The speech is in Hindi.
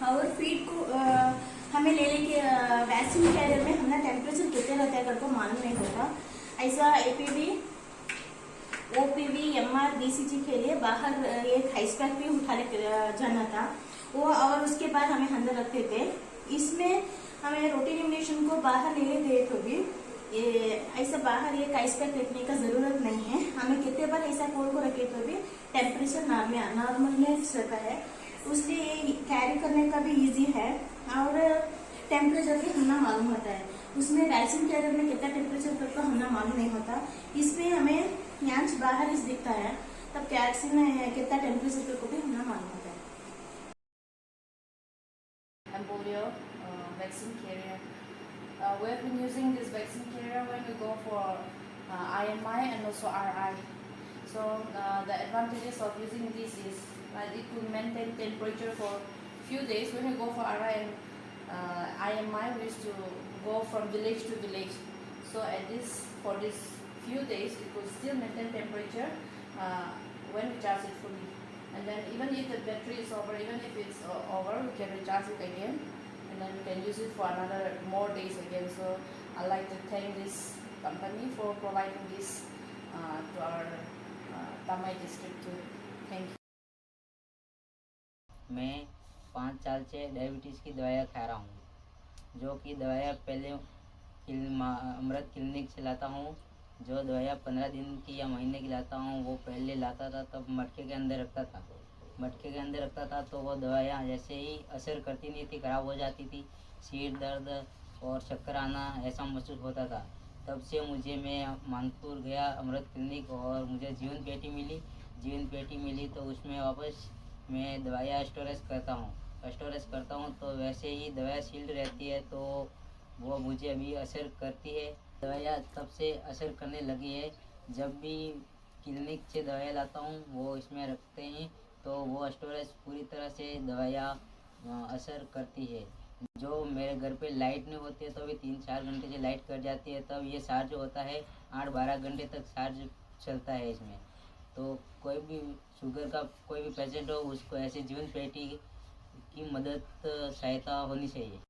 और फीड को हमें ले लेके वैक्सीन कैरियर में हमारा टेम्परेचर कितने रहता है कर को मालूम नहीं होता। ऐसा एपीवी ओपीवी एमआर बीसीजी के लिए बाहर एक हाइस्पैक भी उठाने जाना था वो, और उसके बाद हमें अंदर रखते थे। इसमें हमें रोटीन इम्यूनेशन को बाहर ले लेते तो भी ये ऐसा बाहर एक आइसपैक रखने का जरूरत नहीं है। हमें कितने बार ऐसा कोल को रखे तो भी टेम्परेचर नॉर्मल में रहता है, उसलिए कैरी करने का भी इजी है और टेम्परेचर भी होना मालूम होता है। उसमें वैक्सीन कैरियर में कितना टेम्परेचर तक का होना मालूम नहीं होता, इसमें हमें यांच बाहर इस दिखता है तब वैक्सीन कितना टेम्परेचर तक को भी होना मालूम होता है। Embolio vaccine carrier. We have been using this vaccine carrier when we go for IMI and also RI. So the advantages of using this is that it will maintain temperature for few days. When we go for RI and IMI, we used to go from village to village. So for this few days, it will still maintain temperature when we charge it fully. And then even if the battery is over, even if it's over, we can recharge it again, and then we can use it for another more days again. So I'd like to thank this company for providing this to our Tamai district too. Thank you. मैं 5 साल से डायबिटीज़ की दवाइयाँ खा रहा हूँ, जो कि दवाइयाँ पहले अमृत क्लिनिक से लाता हूँ। जो दवाइयाँ 15 दिन की या महीने की लाता हूँ वो पहले लाता था तब मटके के अंदर रखता था तो वो दवाइयाँ जैसे ही असर करती नहीं थी, ख़राब हो जाती थी। सिर दर्द और चक्कर आना ऐसा महसूस होता था। तब से मैं मानपुर गया अमृत क्लिनिक और मुझे जीवन पेटी मिली तो उसमें वापस मैं दवाइयाँ स्टोरेज करता हूँ तो वैसे ही दवाइयाँ सील्ड रहती है तो वो मुझे अभी असर करती है। दवाइयाँ तब से असर करने लगी है। जब भी क्लिनिक से दवाइयाँ लाता हूँ वो इसमें रखते हैं तो वो स्टोरेज पूरी तरह से दवाइयाँ असर करती है। जो मेरे घर पे लाइट नहीं होती है तो भी 3-4 घंटे से लाइट कट जाती है तब ये चार्ज होता है, 8-12 घंटे तक चार्ज चलता है इसमें। तो कोई भी शुगर का कोई भी पेशेंट हो उसको ऐसे जीवन पेटी की मदद सहायता होनी चाहिए।